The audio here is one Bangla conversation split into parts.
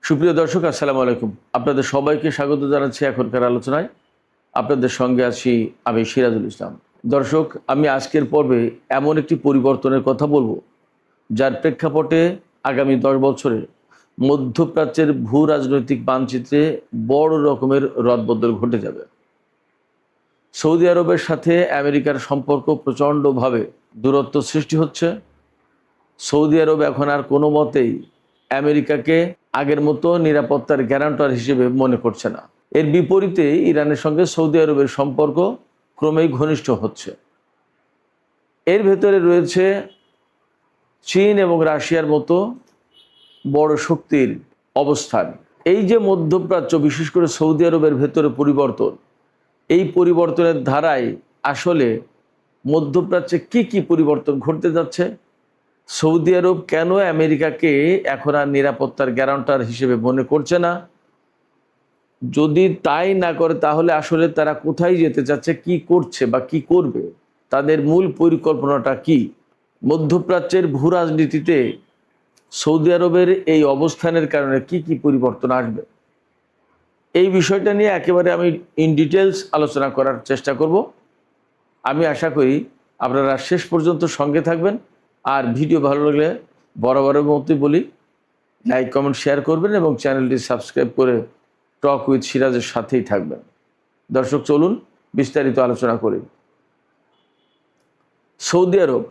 সুপ্রিয় দর্শক, আসসালামু আলাইকুম। আপনাদের সবাইকে স্বাগত জানাচ্ছি এখনকার আলোচনায়। আপনাদের সঙ্গে আছি আমি সিরাজুল ইসলাম। দর্শক, আমি আজকের পর্বে এমন একটি পরিবর্তনের কথা বলবো যার প্রেক্ষাপটে আগামী 10 বছরে মধ্যপ্রাচ্যের ভূ রাজনৈতিক মানচিত্রে বড় রকমের রদবদল ঘটে যাবে। সৌদি আরবের সাথে আমেরিকার সম্পর্ক প্রচণ্ডভাবে দূরত্ব সৃষ্টি হচ্ছে। সৌদি আরব এখন আর কোনো মতেই আমেরিকাকে আগের মতো নিরাপত্তার গ্যারান্টার হিসেবে মনে করছে না। এর বিপরীতে ইরানের সঙ্গে সৌদি আরবের সম্পর্ক ক্রমেই ঘনিষ্ঠ হচ্ছে। এর ভেতরে রয়েছে চীন এবং রাশিয়ার মতো বড় শক্তির অবস্থান। এই যে মধ্যপ্রাচ্য, বিশেষ করে সৌদি আরবের ভেতরে পরিবর্তন, এই পরিবর্তনের ধারায় আসলে মধ্যপ্রাচ্যে কি পরিবর্তন ঘটতে যাচ্ছে, সৌদি আরব কেন আমেরিকাকে এখন আর নিরাপত্তার গ্যারান্টার হিসেবে মনে করছে না, যদি তাই না করে তাহলে আসলে তারা কোথায় যেতে চাচ্ছে, কি করছে বা কি করবে, তাদের মূল পরিকল্পনাটা কি, মধ্যপ্রাচ্যের ভূ রাজনীতিতে সৌদি আরবের এই অবস্থানের কারণে কি পরিবর্তন আসবে, এই বিষয়টা নিয়ে একেবারে আমি ইন ডিটেলস আলোচনা করার চেষ্টা করব। আমি আশা করি আপনারা শেষ পর্যন্ত সঙ্গে থাকবেন। আর ভিডিও ভালো লাগলে বরাবরের মতোই বলি, লাইক কমেন্ট শেয়ার করবেন এবং চ্যানেলটি সাবস্ক্রাইব করে টক উইথ সিরাজের সাথেই থাকবেন। দর্শক, চলুন বিস্তারিত আলোচনা করি। সৌদি আরব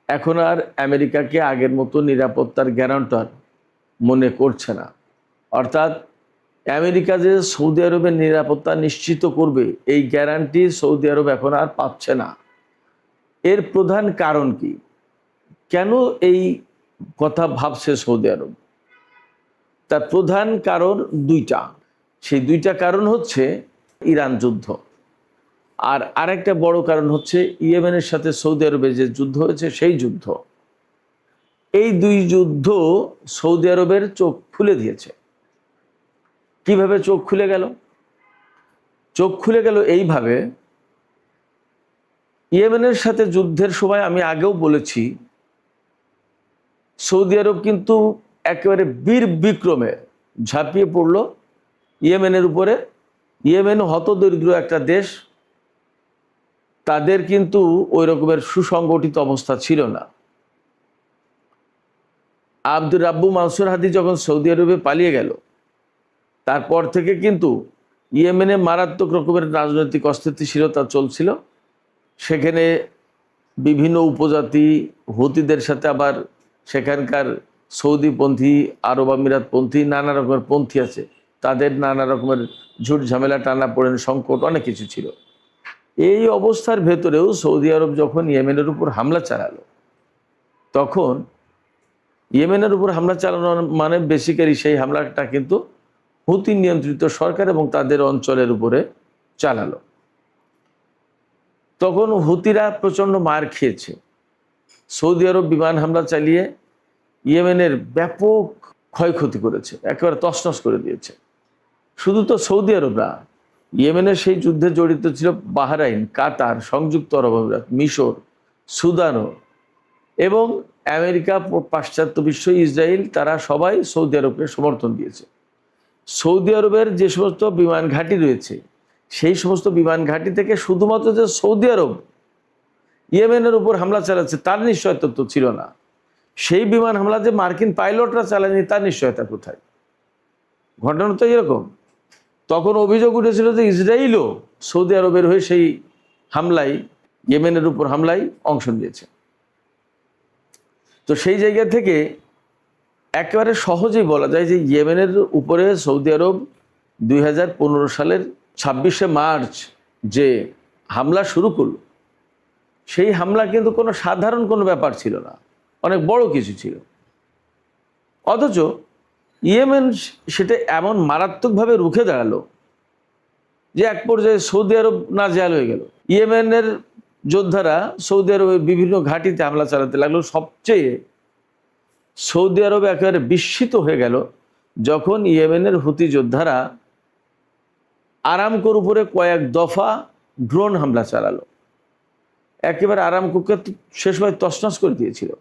এখন আর আমেরিকাকে আগের মতো নিরাপত্তার গ্যারান্টার মনে করছে না। অর্থাৎ আমেরিকা যে সৌদি আরবের নিরাপত্তা নিশ্চিত করবে, এই গ্যারান্টি সৌদি আরব এখন আর পাচ্ছে না। এর প্রধান কারণ কি? কেন এই কথা ভাবছে সৌদি আরব? তার প্রধান কারণ দুইটা। সেই দুইটা কারণ হচ্ছে ইরান যুদ্ধ, আর আরেকটা বড় কারণ হচ্ছে ইয়েমেনের সাথে সৌদি আরবের যে যুদ্ধ হয়েছে সেই যুদ্ধ। এই দুই যুদ্ধ সৌদি আরবের চোখ খুলে দিয়েছে। কিভাবে চোখ খুলে গেল? চোখ খুলে গেল এইভাবে, ইয়েমেনের সাথে যুদ্ধের সময় আমি আগেও বলেছি, সৌদি আরব কিন্তু একেবারে বীর বিক্রমে ঝাঁপিয়ে পড়ল ইয়েমেনের উপরে। ইয়েমেন হতদরিদ্র একটা দেশ, তাদের কিন্তু ওই রকমের সুসংগঠিত অবস্থা ছিল না। আব্দুর রাব্বু মানসুর হাদি যখন সৌদি আরবে পালিয়ে গেল, তারপর থেকে কিন্তু ইয়েমেনে মারাত্মক রকমের রাজনৈতিক অস্থিতিশীলতা চলছিল। সেখানে বিভিন্ন উপজাতি হুতিদের সাথে আবার সেখানকার সৌদিপন্থী, আরব আমিরাতপন্থী, নানা রকমের পন্থী আছে, তাদের নানা রকমের ঝুট ঝামেলা, টানা পড়েন, সংকট, অনেক কিছু ছিল। এই অবস্থার ভেতরেও সৌদি আরব যখন ইয়েমেনের উপর হামলা চালালো, তখন ইয়েমেনের উপর হামলা চালানো মানে বেসিক্যালি সেই হামলাটা কিন্তু হুতি নিয়ন্ত্রিত সরকার এবং তাদের অঞ্চলের উপরে চালালো। তখন হুতিরা প্রচণ্ড মার খেয়েছে। সৌদি আরব বিমান হামলা চালিয়ে ইয়েমেনের ব্যাপক ক্ষয়ক্ষতি করেছে, একেবারে তছনছ করে দিয়েছে। শুধু তো সৌদি আরব না, ইয়েমেনের সেই যুদ্ধে জড়িত ছিল বাহরাইন, কাতার, সংযুক্ত আরব আমিরাত, মিশর, সুদানও এবং আমেরিকা, পাশ্চাত্য বিশ্ব, ইসরায়েল, তারা সবাই সৌদি আরবকে সমর্থন দিয়েছে। সৌদি আরবের যে সমস্ত বিমান ঘাঁটি রয়েছে, সেই সমস্ত বিমান ঘাঁটি থেকে শুধুমাত্র যে সৌদি আরব ইয়েমেনের উপর হামলা চালাচ্ছে তার নিশ্চয়তা তো ছিল না। সেই বিমান হামলা যে মার্কিন পাইলটরা চালায়নি তার নিশ্চয়তা কোথায়? ঘটনা তো এরকম। তখন অভিযোগ উঠেছিল যে ইসরায়েলও সৌদি আরবের হয়ে সেই হামলায়, ইয়েমেনের উপর হামলায় অংশ নিয়েছে। তো সেই জায়গা থেকে একেবারে সহজেই বলা যায় যে ইয়েমেনের উপরে সৌদি আরব 2015 সালের 26শে মার্চ যে হামলা শুরু করল, সেই হামলা কিন্তু কোনো সাধারণ কোনো ব্যাপার ছিল না, অনেক বড় কিছু ছিল। অথচ ইয়েমেন সেটা এমন মারাত্মকভাবে রুখে দাঁড়ালো যে এক পর্যায়ে সৌদি আরব নাজেহাল হয়ে গেল। ইয়েমেনের যোদ্ধারা সৌদি আরবের বিভিন্ন ঘাঁটিতে হামলা চালাতে লাগলো। সবচেয়ে সৌদি আরব একেবারে বিস্মিত হয়ে গেল যখন ইয়েমেনের হুতি যোদ্ধারা আরামকোর উপরে কয়েক দফা ড্রোন হামলা চালালো। একেবারে আরামকোকে সে সময় তছনছ করে দিয়েছিল।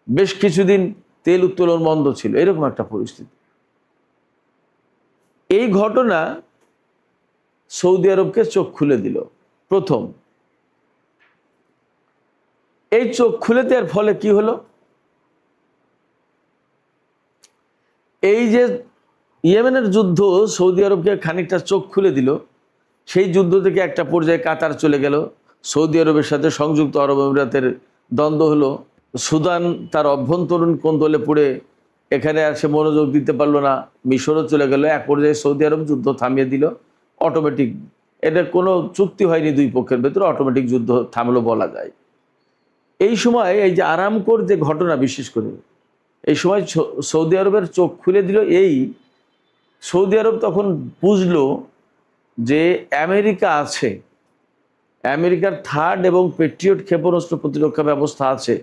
বেশ কিছুদিন তেল উত্তোলন বন্ধ ছিল, এরকম একটা পরিস্থিতি। এই ঘটনা সৌদি আরবকে চোখ খুলে দিল। প্রথম এই চোখ খুলে দেওয়ার ফলে কি হলো, এই যে ইয়েমেনের যুদ্ধ সৌদি আরবকে খানিকটা চোখ খুলে দিল। সেই যুদ্ধ থেকে একটা পর্যায়ে কাতার চলে গেল, সৌদি আরবের সাথে সংযুক্ত আরব আমিরাতের দ্বন্দ্ব হলো, সুদান তার অভ্যন্তরীণ কোন্দলে পড়ে এখানে আর সে মনোযোগ দিতে পারলো না, মিশরও চলে গেল। এক পর্যায়ে সৌদি আরব যুদ্ধ থামিয়ে দিল অটোমেটিক। এটা কোনো চুক্তি হয়নি দুই পক্ষের ভেতরে, অটোমেটিক যুদ্ধ থামলো বলা যায়। এই সময় এই যে আরামকোর যে ঘটনা, বিশেষ করে এই সময় সৌদি আরবের চোখ খুলে দিল। এই সৌদি আরব তখন বুঝলো যে আমেরিকা আছে, আমেরিকার থার্ড এবং পেট্রিয়ট ক্ষেপণাস্ত্র প্রতিরক্ষা ব্যবস্থা আছে,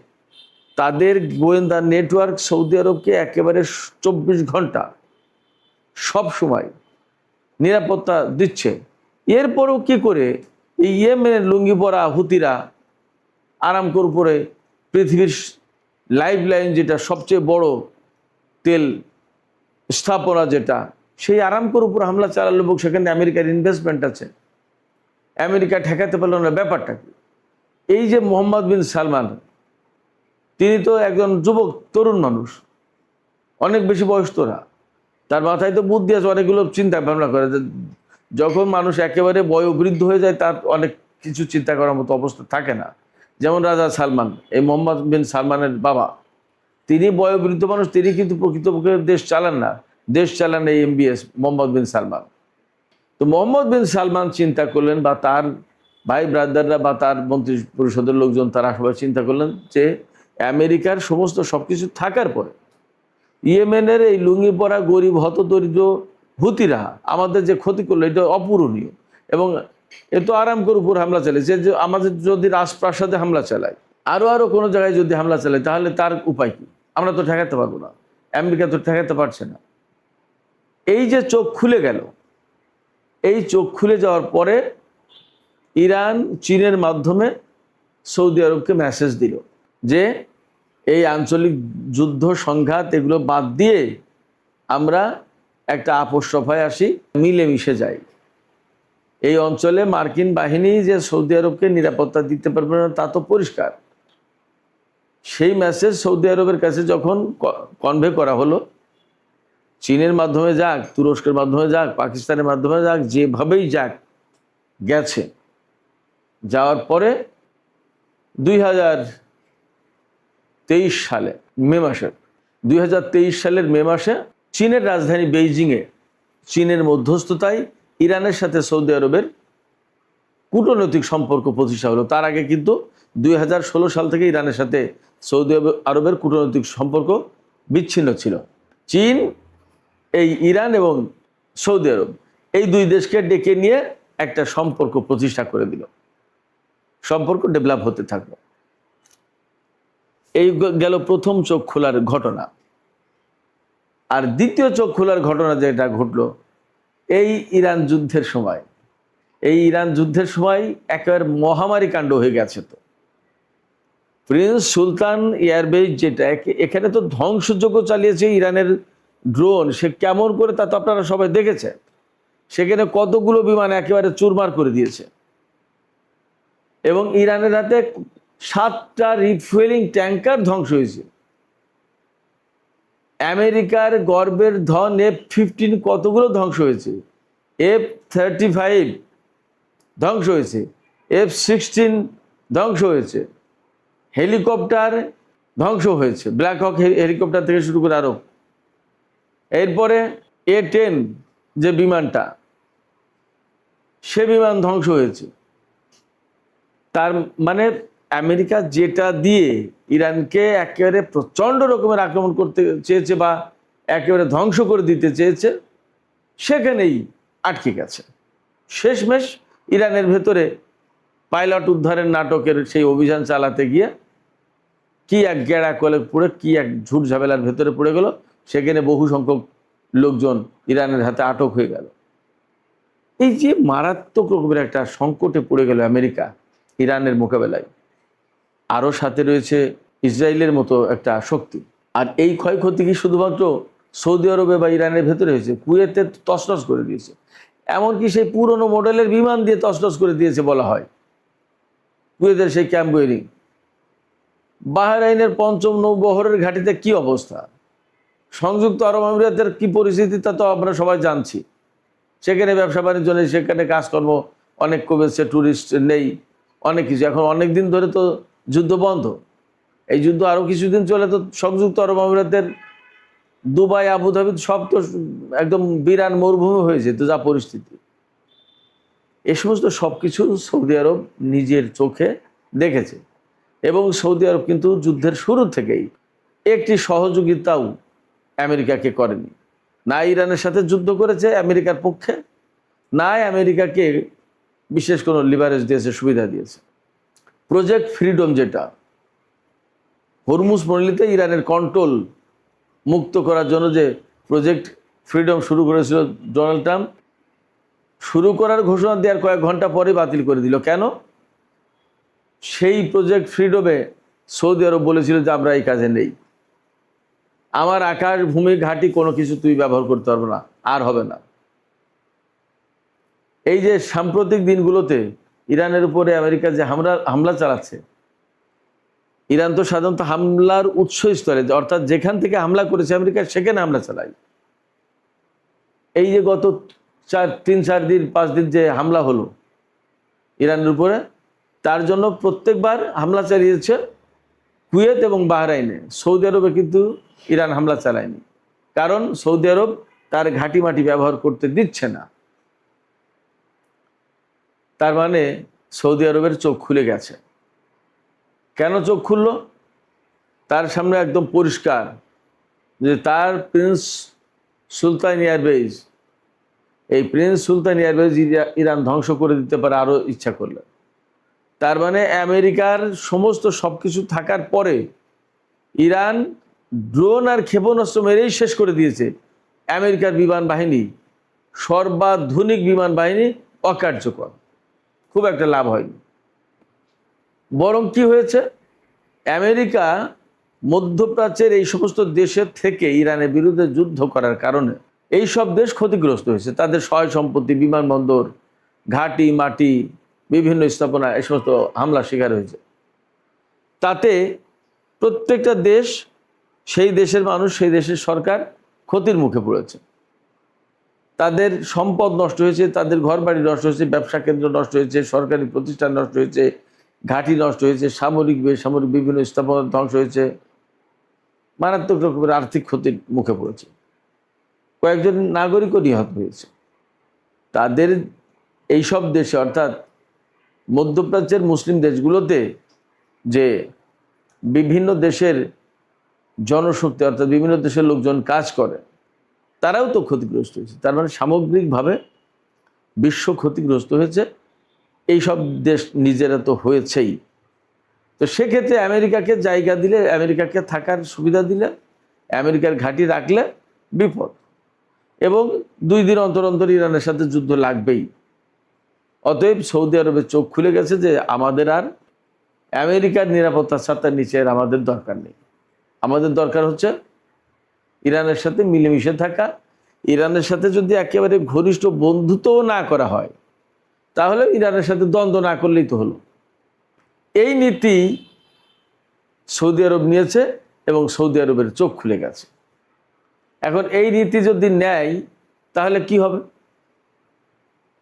তাদের গোয়েন্দা নেটওয়ার্ক সৌদি আরবকে একেবারে 24 ঘন্টা সব সময় নিরাপত্তা দিচ্ছে। এরপরও কি করে এই ইয়েমেনের লুঙ্গি পরা হুতিরা আরামকোর উপরে, পৃথিবীর লাইফ লাইন যেটা সবচেয়ে বড় তেল স্থাপনা যেটা, সেই আরামকোর উপর হামলা চালালো এবং সেখানে আমেরিকার ইনভেস্টমেন্ট আছে, আমেরিকা ঠেকাতে পারল না। ব্যাপারটা কি, এই যে মোহাম্মদ বিন সালমান, তিনি তো একজন যুবক তরুণ মানুষ, অনেক বেশি বয়স তোরা, তার মাথায় তো বুদ্ধি আছে, অনেকগুলো চিন্তা ভাবনা করে। যখন মানুষ একেবারে বয়োবৃদ্ধ হয়ে যায় তার অনেক কিছু চিন্তা করার মতো অবস্থা থাকে না। যেমন রাজা সালমান, এই মোহাম্মদ বিন সালমানের বাবা, তিনি বয়োবৃদ্ধ মানুষ, তিনি কিন্তু প্রকৃতপক্ষে দেশ চালান না, দেশ চালান এই MBS মোহাম্মদ বিন সালমান। তো মোহাম্মদ বিন সালমান চিন্তা করলেন, বা তার ভাই ব্রাদাররা বা তার মন্ত্রী পরিষদের লোকজন, তারা সবাই চিন্তা করলেন যে আমেরিকার সমস্ত সব কিছু থাকার পরে ইয়েমেনের এই লুঙ্গি পরা গরিব হতদরিদ্র হুতিরা আমাদের যে ক্ষতি করলো, এটা অপূরণীয়। এবং এ তো আরামকোর উপর হামলা চালিয়েছে, যে আমাদের যদি রাজপ্রাসাদে হামলা চালায়, আরও কোনো জায়গায় যদি হামলা চালায়, তাহলে তার উপায় কি? আমরা তো ঠেকাতে পারবো না, আমেরিকা তো ঠেকাতে পারছে না। এই যে চোখ খুলে গেল, এই চোখ খুলে যাওয়ার পরে ইরান চীনের মাধ্যমে সৌদি আরবকে মেসেজ দিল যে এই আঞ্চলিক যুদ্ধ সংঘাত এগুলো বাদ দিয়ে আমরা একটা আপোষ সভায় আসি, মিলেমিশে যাই। এই অঞ্চলে মার্কিন বাহিনী যে সৌদি আরবকে নিরাপত্তা দিতে পারবে না তা তো পরিষ্কার। সেই মেসেজ সৌদি আরবের কাছে যখন কনভে করা হলো, চীনের মাধ্যমে যাক, তুরস্কের মাধ্যমে যাক, পাকিস্তানের মাধ্যমে যাক, যেভাবেই যাক গেছে, যাওয়ার পরে 2023 সালে মে মাসে 2023 সালের মে মাসে চীনের রাজধানী বেইজিংয়ে চীনের মধ্যস্থতায় ইরানের সাথে সৌদি আরবের কূটনৈতিক সম্পর্ক প্রতিষ্ঠা হলো। তার আগে কিন্তু 2016 সাল থেকে ইরানের সাথে সৌদি আরবের কূটনৈতিক সম্পর্ক বিচ্ছিন্ন ছিল। চীন, এই ইরান এবং সৌদি আরব, এই দুই দেশকে ডেকে নিয়ে একটা সম্পর্ক প্রতিষ্ঠা করে দিল, সম্পর্ক ডেভেলপ হতে থাকলো। এই গেল প্রথম চোখ খোলার ঘটনা। আর দ্বিতীয় চোখ খোলার ঘটনা যেটা ঘটলো এই ইরান যুদ্ধের সময়, এই ইরান যুদ্ধের সময় একেবারে মহামারী কাণ্ড হয়ে গেছে। তো প্রিন্স সুলতান এয়ারবেস যেটা, এখানে তো ধ্বংসযজ্ঞ চালিয়েছে ইরানের ড্রোন, সে কেমন করে তা তো আপনারা সবাই দেখেছেন। সেখানে কতগুলো বিমান একেবারে চুরমার করে দিয়েছে, এবং ইরানের হাতে 7টা রিফুয়েলিং ট্যাঙ্কার ধ্বংস হয়েছে। আমেরিকার গর্বের ধন F-15 কতগুলো ধ্বংস হয়েছে, F-35 ধ্বংস হয়েছে, F-16 ধ্বংস হয়েছে, হেলিকপ্টার ধ্বংস হয়েছে, ব্ল্যাক হক হেলিকপ্টার থেকে শুরু করে আরও। এরপরে A-10 যে বিমানটা, সে বিমান ধ্বংস হয়েছে। তার মানে আমেরিকা যেটা দিয়ে ইরানকে একেবারে প্রচণ্ড রকমের আক্রমণ করতে চেয়েছে বা একেবারে ধ্বংস করে দিতে চেয়েছে, সেখানেই আটকে গেছে। শেষমেশ ইরানের ভেতরে পাইলট উদ্ধারের নাটকের সেই অভিযান চালাতে গিয়ে কি এক গেড়া কলে পড়ে, কি এক ঝুট ঝামেলার ভেতরে পড়ে গেল, সেখানে বহু সংখ্যক লোকজন ইরানের হাতে আটক হয়ে গেল। এই যে মারাত্মক রকমের একটা সংকটে পড়ে গেল আমেরিকা ইরানের মোকাবেলায়, আরও সাথে রয়েছে ইসরায়েলের মতো একটা শক্তি। আর এই ক্ষয়ক্ষতি কি শুধুমাত্র সৌদি আরবে বা ইরানের ভেতরে হয়েছে, কুয়েতে তছনছ করে দিয়েছে। এমনকি সেই পুরনো মডেলের বিমান দিয়ে তছনছ করে দিয়েছে বলা হয় কুয়েতের সেই ক্যাম্প গোয়রিং। বাহরাইনের পঞ্চম নৌবহরের ঘাঁটিতে কি অবস্থা, সংযুক্ত আরব আমিরাতের কি পরিস্থিতি তা তো আমরা সবাই জানছি। সেখানে ব্যবসা বাণিজ্য নেই, সেখানে কাজকর্ম অনেক কমেছে, ট্যুরিস্ট নেই, অনেক কিছু। এখন অনেক দিন ধরে তো যুদ্ধ বন্ধ। এই যুদ্ধ আরও কিছুদিন চলে তো সংযুক্ত আরব আমিরাতের দুবাই, আবুধাবি সব তো একদম বিরান মরুভূমি হয়ে যেত যা পরিস্থিতি। এ সমস্ত সব কিছু সৌদি আরব নিজের চোখে দেখেছে। এবং সৌদি আরব কিন্তু যুদ্ধের শুরু থেকেই একটি সহযোগিতাও আমেরিকাকে করেনি। না ইরানের সাথে যুদ্ধ করেছে আমেরিকার পক্ষে, না আমেরিকাকে বিশেষ কোনো লিভারেজ দিয়েছে, সুবিধা দিয়েছে। প্রজেক্ট ফ্রিডম, যেটা হরমুজ প্রণালীতে ইরানের কন্ট্রোল মুক্ত করার জন্য যে প্রজেক্ট ফ্রিডম শুরু করেছিল ডোনাল্ড ট্রাম্প, শুরু করার ঘোষণা দেওয়ার কয়েক ঘন্টা পরে বাতিল করে দিল। কেন? সেই প্রজেক্ট ফ্রিডমে সৌদি আরব বলেছিল যে আমরা এই কাজে নেই, আমার আকাশ ভূমি ঘাঁটি কোনো কিছু তুই ব্যবহার করতে পারবে না, আর হবে না। এই যে সাম্প্রতিক দিনগুলোতে ইরানের উপরে আমেরিকা যে হামলা চালাচ্ছে, ইরান তো সাধারণত হামলার উৎসস্থলে, অর্থাৎ যেখান থেকে হামলা করেছে আমেরিকা সেখানে হামলা চালায়। এই যে গত 3-4 দিন 5 দিন যে হামলা হলো ইরানের উপরে, তার জন্য প্রত্যেকবার হামলা চালিয়েছে কুয়েত এবং বাহরাইনে। সৌদি আরবে কিন্তু ইরান হামলা চালায়নি, কারণ সৌদি আরব তার ঘাঁটি মাটি ব্যবহার করতে দিচ্ছে না। তার মানে সৌদি আরবের চোখ খুলে গেছে। কেন চোখ খুলল? তার সামনে একদম পরিষ্কার যে তার প্রিন্স সুলতান এয়ারবেজ, এই প্রিন্স সুলতান এয়ারবেজ ইরান ধ্বংস করে দিতে পারে আরও ইচ্ছা করলে। তার মানে আমেরিকার সমস্ত সব কিছু থাকার পরে ইরান ড্রোন আর ক্ষেপণাস্ত্র মেরেই শেষ করে দিয়েছে আমেরিকার বিমান বাহিনী, সর্বাধুনিক বিমান বাহিনী অকার্যকর, খুব একটা লাভ হয়নি। বরং কি হয়েছে, আমেরিকা মধ্যপ্রাচ্যের এই সমস্ত দেশের থেকে ইরানের বিরুদ্ধে যুদ্ধ করার কারণে এই সব দেশ ক্ষতিগ্রস্ত হয়েছে। তাদের সহায় সম্পত্তি, বিমানবন্দর, ঘাঁটি মাটি, বিভিন্ন স্থাপনা এই সমস্ত হামলা শিকার হয়েছে। তাতে প্রত্যেকটা দেশ, সেই দেশের মানুষ, সেই দেশের সরকার ক্ষতির মুখে পড়েছে। তাদের সম্পদ নষ্ট হয়েছে, তাদের ঘরবাড়ি নষ্ট হয়েছে, ব্যবসা কেন্দ্র নষ্ট হয়েছে, সরকারি প্রতিষ্ঠান নষ্ট হয়েছে, ঘাঁটি নষ্ট হয়েছে, সামরিক বেসামরিক বিভিন্ন স্থাপনা ধ্বংস হয়েছে, মারাত্মক রকমের আর্থিক ক্ষতির মুখে পড়েছে, কয়েকজন নাগরিকও নিহত হয়েছে। তাদের এইসব দেশে, অর্থাৎ মধ্যপ্রাচ্যের মুসলিম দেশগুলোতে যে বিভিন্ন দেশের জনশক্তি, অর্থাৎ বিভিন্ন দেশের লোকজন কাজ করে, তারাও তো ক্ষতিগ্রস্ত হয়েছে। তার মানে সামগ্রিকভাবে বিশ্ব ক্ষতিগ্রস্ত হয়েছে। এই সব দেশ নিজেরা তো হয়েছেই। তো সেক্ষেত্রে আমেরিকাকে জায়গা দিলে, আমেরিকাকে থাকার সুবিধা দিলে, আমেরিকার ঘাঁটি রাখলে বিপদ। এবং 2 দিন অন্তর অন্তর ইরানের সাথে যুদ্ধ লাগবেই। অতএব সৌদি আরবের চোখ খুলে গেছে যে আমাদের আর আমেরিকার নিরাপত্তার ছাতার নিচে আর আমাদের দরকার নেই। আমাদের দরকার হচ্ছে ইরানের সাথে মিলেমিশে থাকা। ইরানের সাথে যদি একেবারে ঘনিষ্ঠ বন্ধুত্বও না করা হয়, তাহলে ইরানের সাথে দ্বন্দ্ব না করলেই তো হলো। এই নীতি সৌদি আরব নিয়েছে এবং সৌদি আরবের চোখ খুলে গেছে। এখন এই নীতি যদি নেয় তাহলে কি হবে?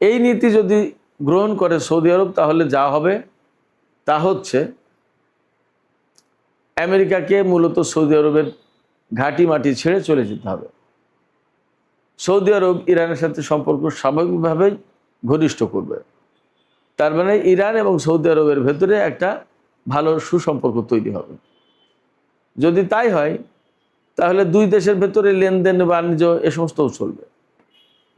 এই নীতি যদি গ্রহণ করে সৌদি আরব, তাহলে যা হবে তা হচ্ছে আমেরিকাকে মূলত সৌদি আরবের ঘাঁটি মাটি ছেড়ে চলে যেতে হবে। সৌদি আরব ইরানের সাথে সম্পর্ক স্বাভাবিকভাবেই ঘনিষ্ঠ করবে। তার মানে ইরান এবং সৌদি আরবের ভেতরে একটা ভালো সুসম্পর্ক তৈরি হবে। যদি তাই হয় তাহলে 2 দেশের ভেতরে লেনদেন, বাণিজ্য এ সমস্তও চলবে।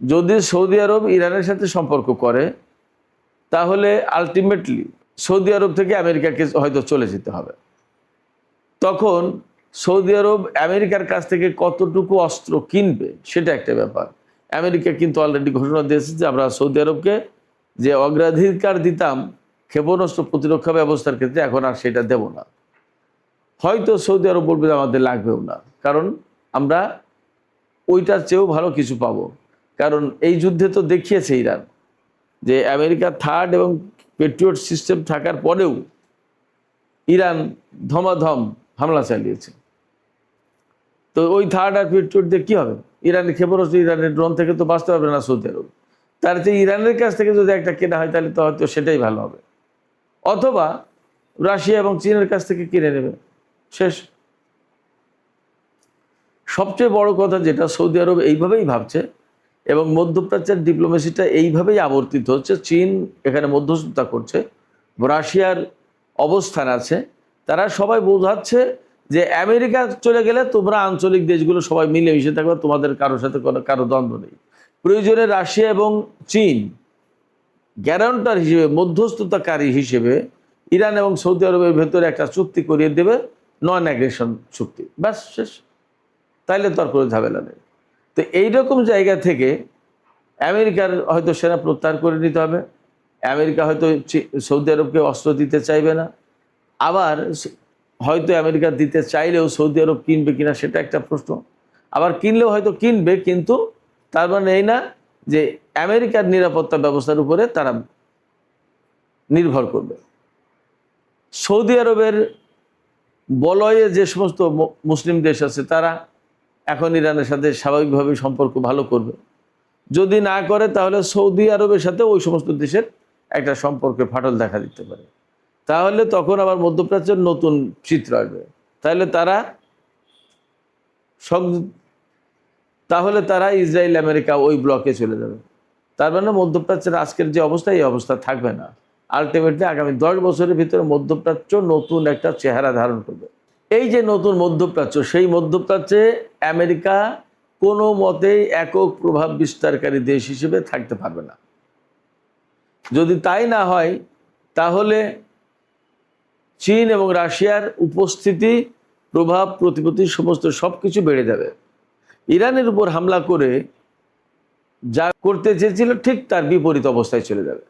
যদি সৌদি আরব ইরানের সাথে সম্পর্ক করে, তাহলে আলটিমেটলি সৌদি আরব থেকে আমেরিকাকে হয়তো চলে যেতে হবে। তখন সৌদি আরব আমেরিকার কাছ থেকে কতটুকু অস্ত্র কিনবে সেটা একটা ব্যাপার। আমেরিকা কিন্তু অলরেডি ঘোষণা দিয়েছে যে আমরা সৌদি আরবকে যে অগ্রাধিকার দিতাম ক্ষেপণাস্ত্র প্রতিরক্ষা ব্যবস্থার ক্ষেত্রে, এখন আর সেটা দেব না। হয়তো সৌদি আরব বলবে আমাদের লাগবেও না, কারণ আমরা ওইটার চেয়েও ভালো কিছু পাবো। কারণ এই যুদ্ধে তো দেখিয়েছে ইরান যে আমেরিকা থার্ড এবং পেট্রিয়ট সিস্টেম থাকার পরেও ইরান ধমাধম হামলা চালিয়েছে। তো ওই থার্ড আর পেট্রিয়ট দিয়ে কী হবে? ইরানের ক্ষেপণাস্ত্র, ইরানের ড্রোন থেকে তো বাঁচতে পারবে না সৌদি আরব। তার চেয়ে ইরানের কাছ থেকে যদি একটা কেনা হয় তাহলে তো হয়তো সেটাই ভালো হবে, অথবা রাশিয়া এবং চীনের কাছ থেকে কিনে নেবে, শেষ। সবচেয়ে বড় কথা যেটা, সৌদি আরব এইভাবেই ভাবছে এবং মধ্যপ্রাচ্যের ডিপ্লোমেসিটা এইভাবেই আবর্তিত হচ্ছে। চীন এখানে মধ্যস্থতা করছে, রাশিয়ার অবস্থান আছে, তারা সবাই বোঝাচ্ছে যে আমেরিকা চলে গেলে তোমরা আঞ্চলিক দেশগুলো সবাই মিলেমিশে থাকবে, তোমাদের কারোর সাথে কারো দ্বন্দ্ব নেই। প্রয়োজনে রাশিয়া এবং চীন গ্যারান্টার হিসেবে, মধ্যস্থতাকারী হিসেবে ইরান এবং সৌদি আরবের ভেতরে একটা চুক্তি করিয়ে দেবে, নন অ্যাগ্রেশন চুক্তি, ব্যাস, শেষ। তাইলে তো আর কোনো ঝামেলা নেই। তো এইরকম জায়গা থেকে আমেরিকার হয়তো সেনা প্রত্যাহার করে নিতে হবে, আমেরিকা হয়তো সৌদি আরবকে অস্ত্র দিতে চাইবে না, আবার হয়তো আমেরিকা দিতে চাইলেও সৌদি আরব কিনবে কিনা সেটা একটা প্রশ্ন, আবার কিনলেও হয়তো কিনবে, কিন্তু তার মানে এই না যে আমেরিকার নিরাপত্তা ব্যবস্থার উপরে তারা নির্ভর করবে। সৌদি আরবের বলয়ে যে সমস্ত মুসলিম দেশ আছে তারা এখন ইরানের সাথে স্বাভাবিকভাবে সম্পর্ক ভালো করবে, যদি না করে তাহলে সৌদি আরবের সাথে ওই সমস্ত দেশের একটা সম্পর্কে ফাটল দেখা দিতে পারে। তাহলে তখন আবার মধ্যপ্রাচ্যের নতুন চিত্র আসবে। তাহলে তারা ইসরায়েল আমেরিকা ওই ব্লকে চলে যাবে। তার মানে মধ্যপ্রাচ্যের আজকের যে অবস্থা, এই অবস্থা থাকবে না। আলটিমেটলি আগামী 10 বছরের ভিতরে মধ্যপ্রাচ্য নতুন একটা চেহারা ধারণ করবে। এই যে নতুন মধ্যপ্রাচ্য, সেই মধ্যপ্রাচ্যে আমেরিকা কোনো মতেই একক প্রভাব বিস্তারকারী দেশ হিসেবে থাকতে পারবে না। যদি তাই না হয় তাহলে চীন এবং রাশিয়ার উপস্থিতি, প্রভাব, প্রতিপত্তি সমস্ত সব কিছু বেড়ে যাবে। ইরানের উপর হামলা করে যা করতে চেয়েছিল ঠিক তার বিপরীত অবস্থায় চলে যাবে।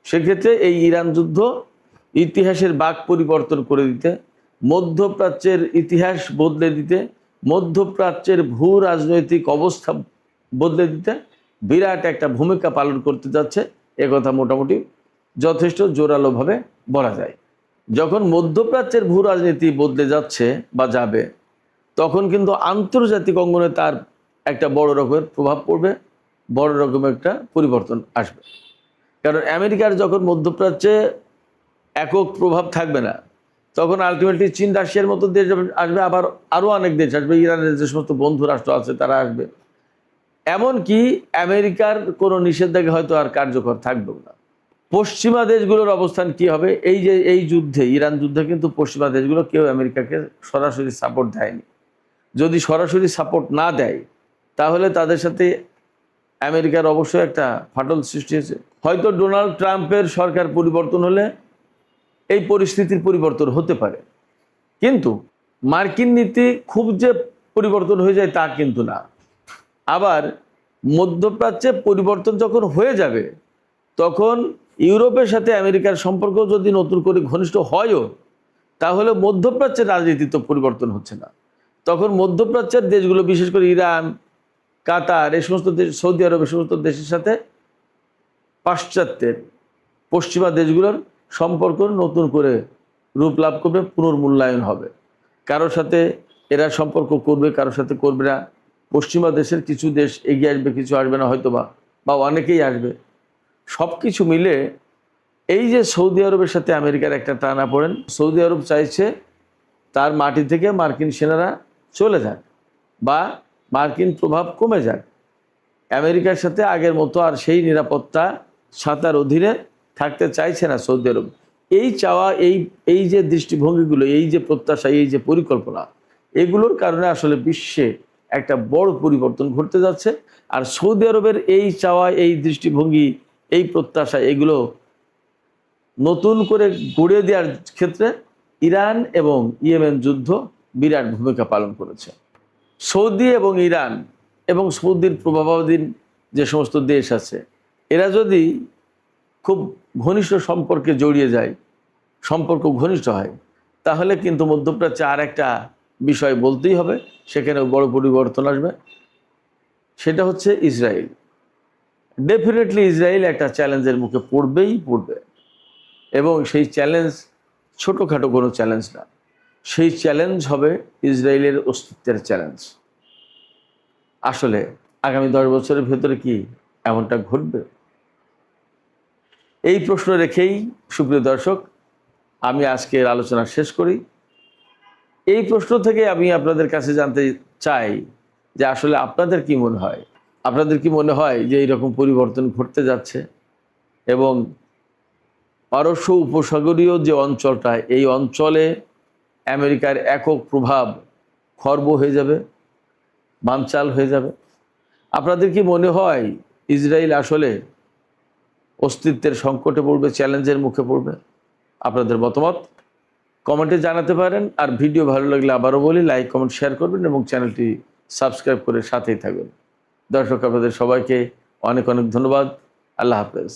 সেক্ষেত্রে এই ইরান যুদ্ধ ইতিহাসের বাঁক পরিবর্তন করে দিতে, মধ্যপ্রাচ্যের ইতিহাস বদলে দিতে, মধ্যপ্রাচ্যের ভূ রাজনৈতিক অবস্থা বদলে দিতে বিরাট একটা ভূমিকা পালন করতে যাচ্ছে, একথা মোটামুটি যথেষ্ট জোরালোভাবে বলা যায়। যখন মধ্যপ্রাচ্যের ভূ রাজনীতি বদলে যাচ্ছে বা যাবে, তখন কিন্তু আন্তর্জাতিক অঙ্গনে তার একটা বড় রকমের প্রভাব পড়বে, বড় রকমের একটা পরিবর্তন আসবে। কারণ আমেরিকার যখন মধ্যপ্রাচ্যে একক প্রভাব থাকবে না, তখন আলটিমেটলি চীন রাশিয়ার মতো দেশ আসবে, আবার আরও অনেক দেশ আসবে, ইরানের যে সমস্ত বন্ধু রাষ্ট্র আছে তারা আসবে। এমনকি আমেরিকার কোনো নিষেধাজ্ঞা হয়তো আর কার্যকর থাকবেও না। পশ্চিমা দেশগুলোর অবস্থান কি হবে? এই যে এই যুদ্ধে, ইরান যুদ্ধে কিন্তু পশ্চিমা দেশগুলো কেউ আমেরিকাকে সরাসরি সাপোর্ট দেয়নি। যদি সরাসরি সাপোর্ট না দেয় তাহলে তাদের সাথে আমেরিকার অবশ্যই একটা ফাটল সৃষ্টি হয়েছে। হয়তো ডোনাল্ড ট্রাম্পের সরকার পরিবর্তন হলে এই পরিস্থিতির পরিবর্তন হতে পারে, কিন্তু মার্কিন নীতি খুব যে পরিবর্তন হয়ে যায় তা কিন্তু না। আবার মধ্যপ্রাচ্যে পরিবর্তন যখন হয়ে যাবে, তখন ইউরোপের সাথে আমেরিকার সম্পর্ক যদি নতুন করে ঘনিষ্ঠ হয়ও, তাহলে মধ্যপ্রাচ্যের রাজনীতি তো পরিবর্তন হচ্ছে না। তখন মধ্যপ্রাচ্যের দেশগুলো, বিশেষ করে ইরান, কাতার, এই সমস্ত দেশ, সৌদি আরব, এই সমস্ত দেশের সাথে পাশ্চাত্যের পশ্চিমা দেশগুলোর সম্পর্ক নতুন করে রূপ লাভ করবে, পুনর্মূল্যায়ন হবে। কারোর সাথে এরা সম্পর্ক করবে, কারোর সাথে করবে না। পশ্চিমা দেশের কিছু দেশ এগিয়ে আসবে, কিছু আসবে না হয়তো, বা অনেকেই আসবে। সব কিছু মিলে এই যে সৌদি আরবের সাথে আমেরিকার একটা টানাপোড়েন, সৌদি আরব চাইছে তার মাটি থেকে মার্কিন সেনারা চলে যাক বা মার্কিন প্রভাব কমে যাক। আমেরিকার সাথে আগের মতো আর সেই নিরাপত্তা ছাতার অধীনে থাকতে চাইছে না সৌদি আরব। এই চাওয়া, এই যে দৃষ্টিভঙ্গিগুলো, এই যে প্রত্যাশা, এই যে পরিকল্পনা, এগুলোর কারণে আসলে বিশ্বে একটা বড় পরিবর্তন ঘটতে যাচ্ছে। আর সৌদি আরবের এই চাওয়া, এই দৃষ্টিভঙ্গি, এই প্রত্যাশা, এগুলো নতুন করে গড়ে দেওয়ার ক্ষেত্রে ইরান এবং ইয়েমেন যুদ্ধ বিরাট ভূমিকা পালন করেছে। সৌদি এবং ইরান এবং সৌদির প্রভাবাধীন যে সমস্ত দেশ আছে, এরা যদি খুব ঘনিষ্ঠ সম্পর্কে জড়িয়ে যায়, সম্পর্ক ঘনিষ্ঠ হয়, তাহলে কিন্তু মধ্যপ্রাচ্যে আর একটা বিষয় বলতেই হবে, সেখানে বড় পরিবর্তন আসবে। সেটা হচ্ছে ইসরায়েল। ডেফিনেটলি ইসরায়েল একটা চ্যালেঞ্জের মুখে পড়বেই পড়বে, এবং সেই চ্যালেঞ্জ ছোটোখাটো কোনো চ্যালেঞ্জ না। সেই চ্যালেঞ্জ হবে ইসরায়েলের অস্তিত্বের চ্যালেঞ্জ। আসলে আগামী 10 বছরের ভেতরে কি এমনটা ঘটবে? এই প্রশ্ন রেখেই সুপ্রিয় দর্শক, আমি আজকের আলোচনা শেষ করি। এই প্রশ্ন থেকে আমি আপনাদের কাছে জানতে চাই যে আসলে আপনাদের কি মনে হয়? আপনাদের কি মনে হয় যে এইরকম পরিবর্তন ঘটতে যাচ্ছে, এবং পারস্য উপসাগরীয় যে অঞ্চলটা, এই অঞ্চলে আমেরিকার একক প্রভাব খর্ব হয়ে যাবে, বানচাল হয়ে যাবে? আপনাদের কি মনে হয় ইসরায়েল আসলে অস্তিত্বের সংকটে পড়বে, চ্যালেঞ্জের মুখে পড়বে? আপনাদের মতামত কমেন্টে জানাতে পারেন। আর ভিডিও ভালো লাগলে আবারও বলি, লাইক কমেন্ট শেয়ার করবেন এবং চ্যানেলটি সাবস্ক্রাইব করে সাথেই থাকবেন। দর্শক, আপনাদের সবাইকে অনেক অনেক ধন্যবাদ। আল্লাহ হাফেজ।